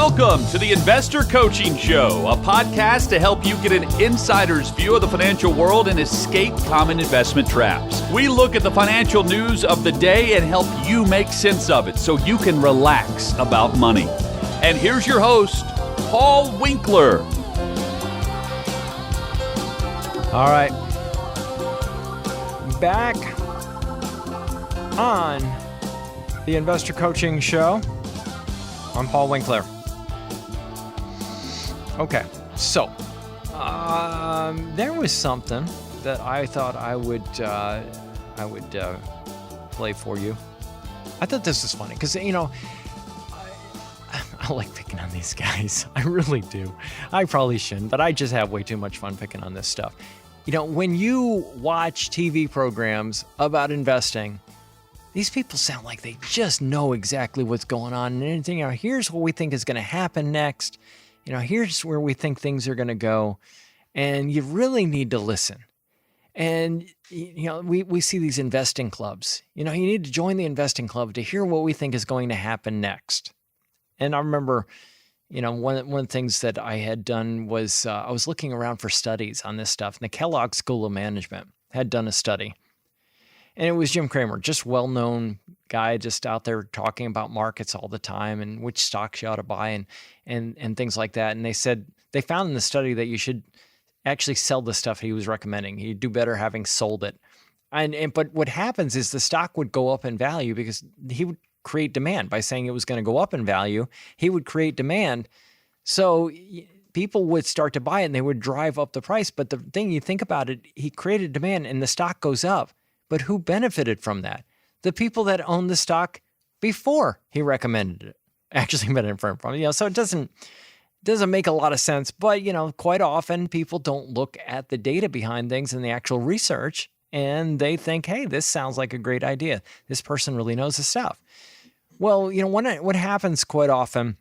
Welcome to the Investor Coaching Show, a podcast to help you get an insider's view of the financial world and escape common investment traps. We look at the financial news of the day and help you make sense of it so you can relax about money. And here's your host, Paul Winkler. All right. Back on the Investor Coaching Show. I'm Paul Winkler. Okay, so there was something that I thought I would play for you. I thought this was funny because I like picking on these guys. I really do. I probably shouldn't, but I just have way too much fun picking on this stuff. When you watch TV programs about investing, these people sound like they just know exactly what's going on and anything. Here's what we think is going to happen next. Here's where we think things are going to go. And you really need to listen. And, we see these investing clubs. You need to join the investing club to hear what we think is going to happen next. And I remember, one of the things that I had done was I was looking around for studies on this stuff. And the Kellogg School of Management had done a study. And it was Jim Cramer, just well-known guy, just out there talking about markets all the time and which stocks you ought to buy and things like that. And they found in the study that you should actually sell the stuff he was recommending. You'd do better having sold it. But what happens is the stock would go up in value because he would create demand by saying it was going to go up in value. He would create demand. So people would start to buy it and they would drive up the price. But the thing you think about it, he created demand and the stock goes up. But who benefited from that? The people that owned the stock before he recommended it actually benefited from it. So it doesn't make a lot of sense. But quite often people don't look at the data behind things and the actual research, and they think, "Hey, this sounds like a great idea. This person really knows the stuff." Well, what happens quite often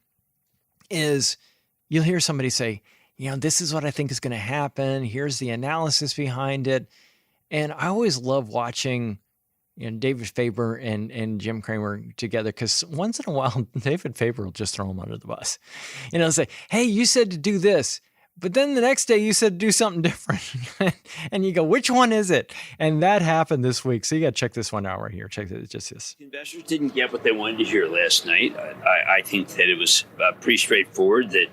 is you'll hear somebody say, "This is what I think is going to happen. Here's the analysis behind it." And I always love watching David Faber and Jim Cramer together because once in a while, David Faber will just throw him under the bus. Say, "Hey, you said to do this, but then the next day you said to do something different." And you go, "Which one is it?" And that happened this week. So you got to check this one out right here. Check it. Just this. Investors didn't get what they wanted to hear last night. I think that it was pretty straightforward that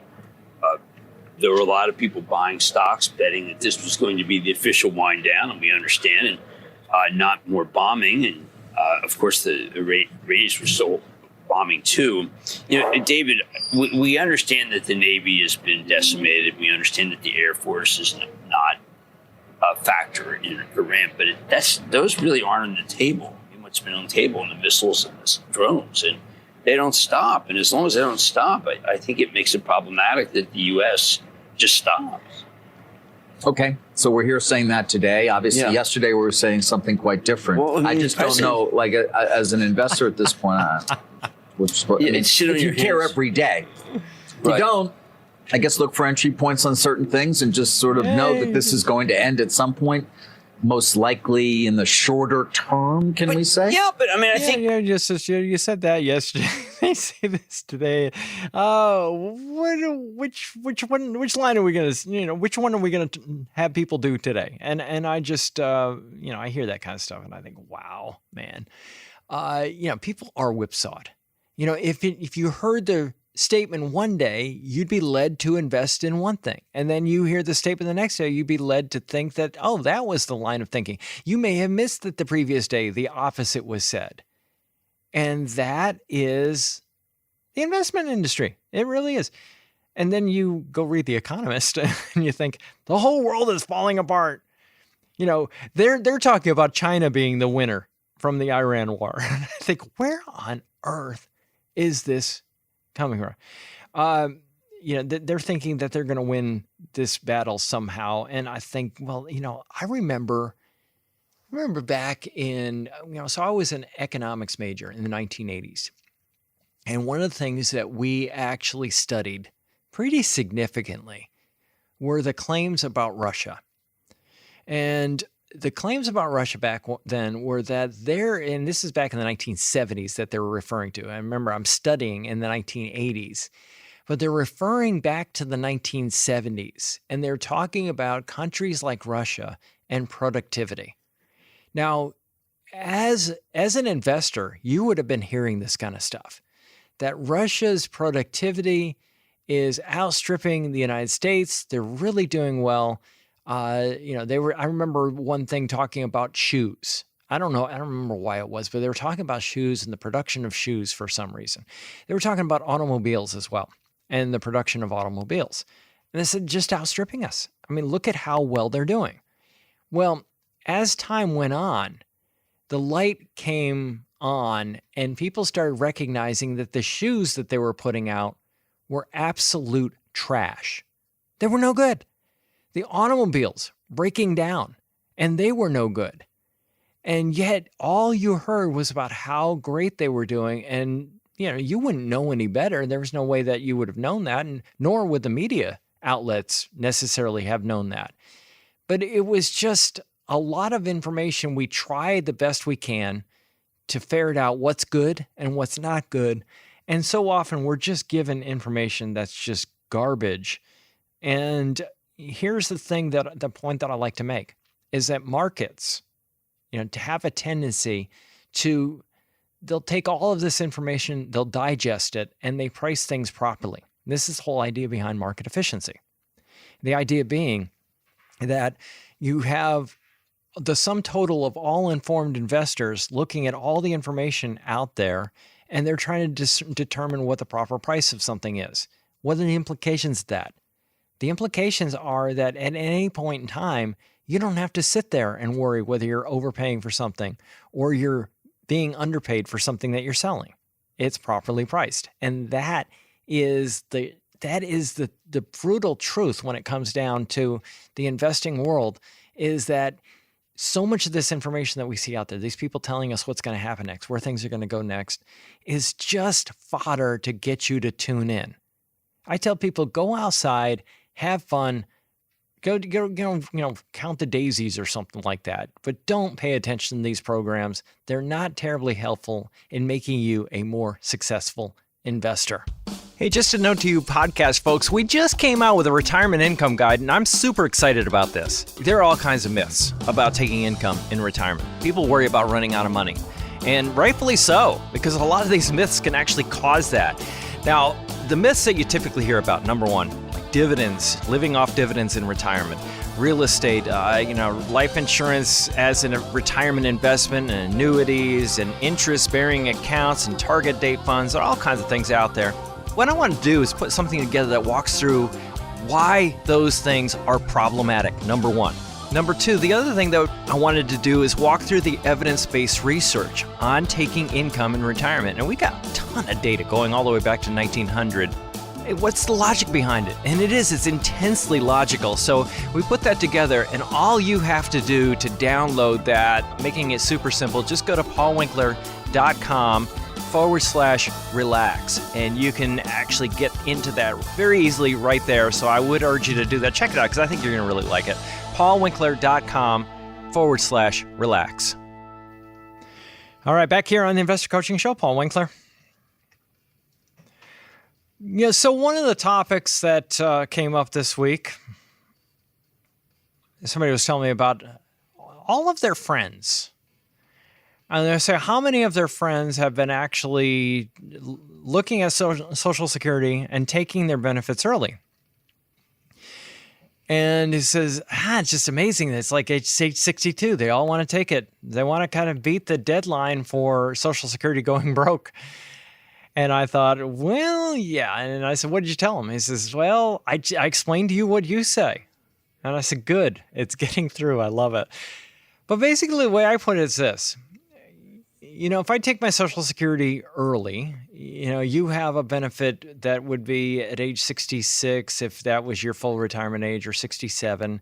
there were a lot of people buying stocks, betting that this was going to be the official wind down, and we understand, and not more bombing. And of course, the ratings were still bombing too. David, we understand that the Navy has been decimated. We understand that the Air Force is not a factor in Iran, but those really aren't on the table. What's been on the table in the missiles and the drones, and they don't stop. And as long as they don't stop, I think it makes it problematic that the U.S. just stops. Okay, so we're here saying that today. Obviously, yesterday we were saying something quite different. Well, I just don't know, as an investor at this point, if you care every day. If you don't, I guess look for entry points on certain things and just sort of know that this is going to end at some point. Most likely in the shorter term, we say? Yeah, but I think... Yeah, you said that yesterday. They say this today. Which line are we going to, which one are we going to have people do today? And I just, I hear that kind of stuff and I think, wow, man. People are whipsawed. If you heard the statement one day, you'd be led to invest in one thing. And then you hear the statement the next day, you'd be led to think that, that was the line of thinking. You may have missed that the previous day, the opposite was said. And that is the investment industry. It really is. And then you go read The Economist and you think the whole world is falling apart. They're talking about China being the winner from the Iran war. And I think, where on earth is this coming from? They're thinking that they're going to win this battle somehow. And I think, I remember back in, so I was an economics major in the 1980s. And one of the things that we actually studied pretty significantly were the claims about Russia. And the claims about Russia back then were that and this is back in the 1970s that they were referring to. I remember I'm studying in the 1980s. but they're referring back to the 1970s, and they're talking about countries like Russia and productivity. Now, as an investor, you would have been hearing this kind of stuff, that Russia's productivity is outstripping the United States. They're really doing well. I remember one thing talking about shoes. I don't remember why it was, but they were talking about shoes and the production of shoes for some reason. They were talking about automobiles as well and the production of automobiles. And they said, just outstripping us. I mean, look at how well they're doing. Well, as time went on, the light came on and people started recognizing that the shoes that they were putting out were absolute trash. They were no good. The automobiles breaking down, and they were no good. And yet all you heard was about how great they were doing. And, you wouldn't know any better. There was no way that you would have known that, and nor would the media outlets necessarily have known that. But it was just a lot of information. We tried the best we can to ferret out what's good and what's not good. And so often we're just given information that's just garbage. And here's the point that I like to make is that markets, to have a tendency to, they'll take all of this information, they'll digest it, and they price things properly. This is the whole idea behind market efficiency. The idea being that you have the sum total of all informed investors looking at all the information out there, and they're trying to determine what the proper price of something is. What are the implications of that? The implications are that at any point in time, you don't have to sit there and worry whether you're overpaying for something or you're being underpaid for something that you're selling. It's properly priced. And that is the brutal truth when it comes down to the investing world, is that so much of this information that we see out there, these people telling us what's going to happen next, where things are going to go next, is just fodder to get you to tune in. I tell people, go outside, have fun, go count the daisies or something like that, but don't pay attention to these programs. They're not terribly helpful in making you a more successful investor. Hey, just a note to you podcast folks, we just came out with a retirement income guide, and I'm super excited about this. There are all kinds of myths about taking income in retirement. People worry about running out of money, and rightfully so, because a lot of these myths can actually cause that. Now, the myths that you typically hear about, number one, like dividends, living off dividends in retirement, real estate, life insurance as a retirement investment, and annuities, and interest-bearing accounts, and target date funds. There are all kinds of things out there. What I want to do is put something together that walks through why those things are problematic, number one. Number two, the other thing that I wanted to do is walk through the evidence-based research on taking income in retirement. And we got a ton of data going all the way back to 1900. What's the logic behind it? And it's intensely logical. So we put that together, and all you have to do to download that, making it super simple, just go to paulwinkler.com/relax, and you can actually get into that very easily right there. So I would urge you to do that. Check it out, because I think you're going to really like it. paulwinkler.com/relax. All right, back here on the Investor Coaching Show, Paul Winkler. So one of the topics that came up this week, somebody was telling me about all of their friends. And they say, how many of their friends have been actually looking at Social Security and taking their benefits early? And he says, it's just amazing. It's like age 62. They all want to take it. They want to kind of beat the deadline for Social Security going broke. And I thought, well, yeah. And I said, what did you tell him? He says, well, I explained to you what you say. And I said, good. It's getting through. I love it. But basically, the way I put it is this. If I take my Social Security early, you have a benefit that would be at age 66 if that was your full retirement age, or 67.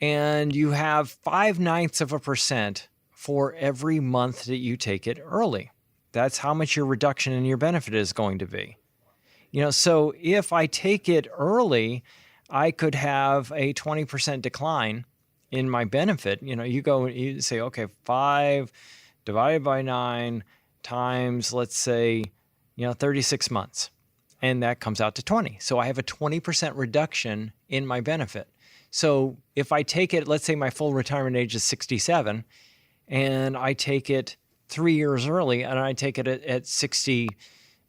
And you have 0.05% for every month that you take it early. That's how much your reduction in your benefit is going to be. So if I take it early, I could have a 20% decline in my benefit. You say, okay, 5 divided by 9 times, let's say, 36 months. and that comes out to 20. So I have a 20% reduction in my benefit. So if I take it, let's say my full retirement age is 67, and I take it 3 years early, and I take it at 60,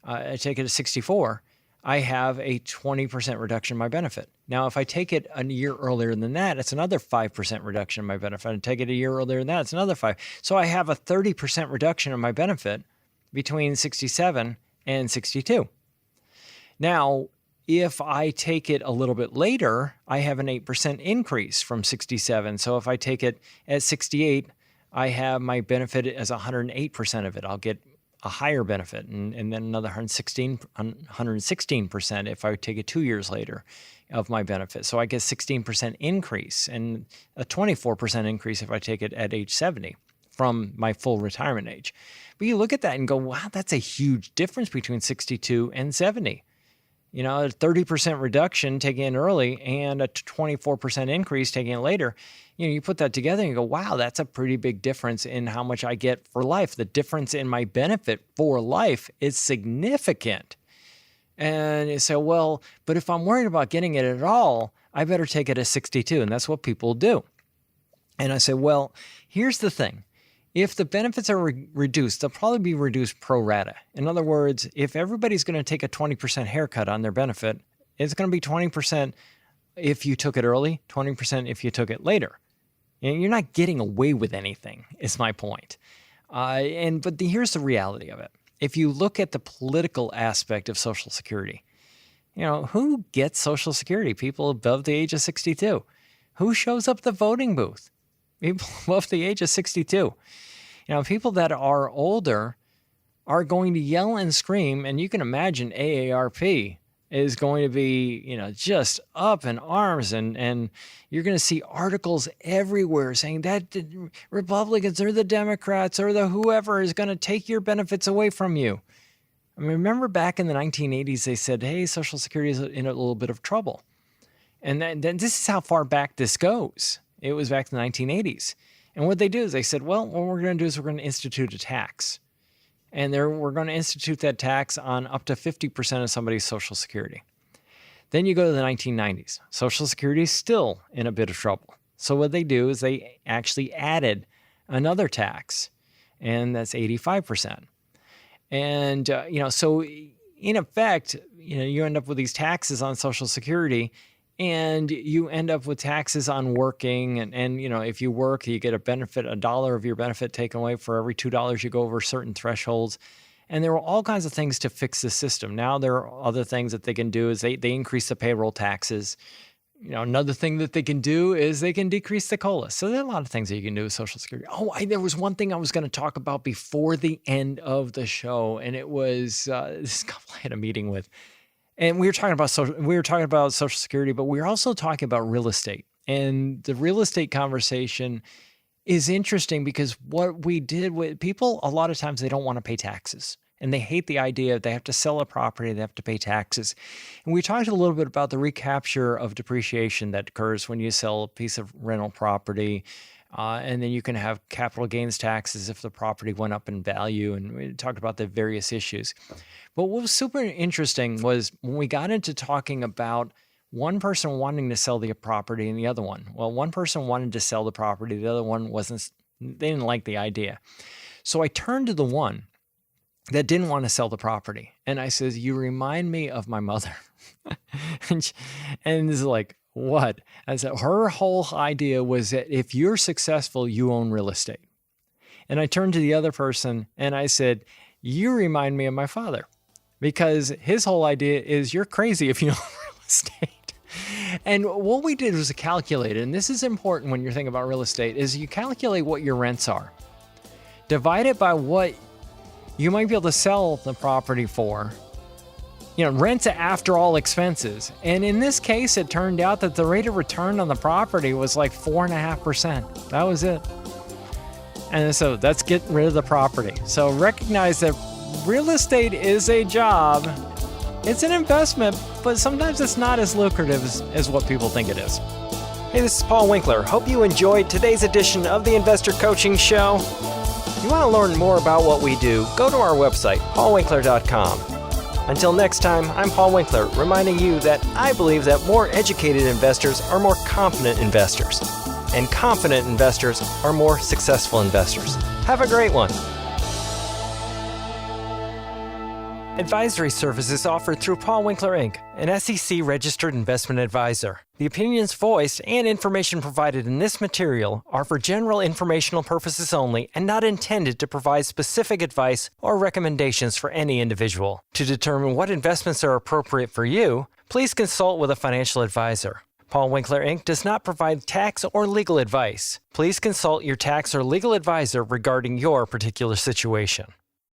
I take it at 64, I have a 20% reduction in my benefit. Now, if I take it a year earlier than that, it's another 5% reduction in my benefit. And take it a year earlier than that, it's another 5. So I have a 30% reduction in my benefit between 67 and 62. Now, if I take it a little bit later, I have an 8% increase from 67. So if I take it at 68, I have my benefit as 108% of it. I'll get a higher benefit, and then another 116% if I take it 2 years later of my benefit. So I get 16% increase and a 24% increase if I take it at age 70 from my full retirement age. But you look at that and go, wow, that's a huge difference between 62 and 70. You know, a 30% reduction taking it early and a 24% increase taking it later. You know, you put that together and you go, wow, that's a pretty big difference in how much I get for life. The difference in my benefit for life is significant. And you say, well, but if I'm worried about getting it at all, I better take it at 62. And that's what people do. And I say, well, here's the thing. If the benefits are reduced, they'll probably be reduced pro rata. In other words, if everybody's going to take a 20% haircut on their benefit, it's going to be 20% if you took it early, 20% if you took it later. And you're not getting away with anything, is my point. But here's the reality of it. If you look at the political aspect of Social Security, you know, who gets Social Security? People above the age of 62. Who shows up at the voting booth? People above the age of 62. You know, people that are older are going to yell and scream, and you can imagine AARP is going to be, you know, just up in arms, and you're going to see articles everywhere saying that the Republicans or the Democrats or the whoever is going to take your benefits away from you. I mean, remember back in the 1980s, they said, hey, Social Security is in a little bit of trouble. And then this is how far back this goes. It was back in the 1980s. And what they do is they said, well, what we're going to do is we're going to institute a tax. And we're going to institute that tax on up to 50% of somebody's Social Security. Then you go to the 1990s. Social Security is still in a bit of trouble. So what they do is they actually added another tax, and that's 85%. And, you know, so in effect, you know, you end up with these taxes on Social Security, and you end up with taxes on working. And you know, if you work, you get a benefit, $1 of your benefit taken away for every $2 you go over certain thresholds. And there were all kinds of things to fix the system. Now there are other things that they can do is they increase the payroll taxes. You know, another thing that they can do is they can decrease the COLA. So there are a lot of things that you can do with Social Security. Oh, there was one thing I was going to talk about before the end of the show. And it was this couple I had a meeting with. And we were talking about Social Security, but we were also talking about real estate. And the real estate conversation is interesting because what we did with people, a lot of times they don't want to pay taxes. And they hate the idea they have to sell a property, they have to pay taxes. And we talked a little bit about the recapture of depreciation that occurs when you sell a piece of rental property. And then you can have capital gains taxes if the property went up in value. And we talked about the various issues. But what was super interesting was when we got into talking about one person wanting to sell the property and the other one. Well, one person wanted to sell the property. The other one they didn't like the idea. So I turned to the one that didn't want to sell the property. And I says, you remind me of my mother. and this is like, what? I said, her whole idea was that if you're successful, you own real estate. And I turned to the other person and I said, you remind me of my father, because his whole idea is you're crazy if you own real estate. And what we did was calculate, and this is important when you're thinking about real estate, is you calculate what your rents are. Divide it by what you might be able to sell the property for. You know, rents after all expenses. And in this case, it turned out that the rate of return on the property was like 4.5%. That was it. And so that's getting rid of the property. So recognize that real estate is a job. It's an investment, but sometimes it's not as lucrative as what people think it is. Hey, this is Paul Winkler. Hope you enjoyed today's edition of the Investor Coaching Show. If you want to learn more about what we do, go to our website, paulwinkler.com. Until next time, I'm Paul Winkler, reminding you that I believe that more educated investors are more confident investors, and confident investors are more successful investors. Have a great one. Advisory services offered through Paul Winkler, Inc., an SEC-registered investment advisor. The opinions voiced and information provided in this material are for general informational purposes only and not intended to provide specific advice or recommendations for any individual. To determine what investments are appropriate for you, please consult with a financial advisor. Paul Winkler, Inc. does not provide tax or legal advice. Please consult your tax or legal advisor regarding your particular situation.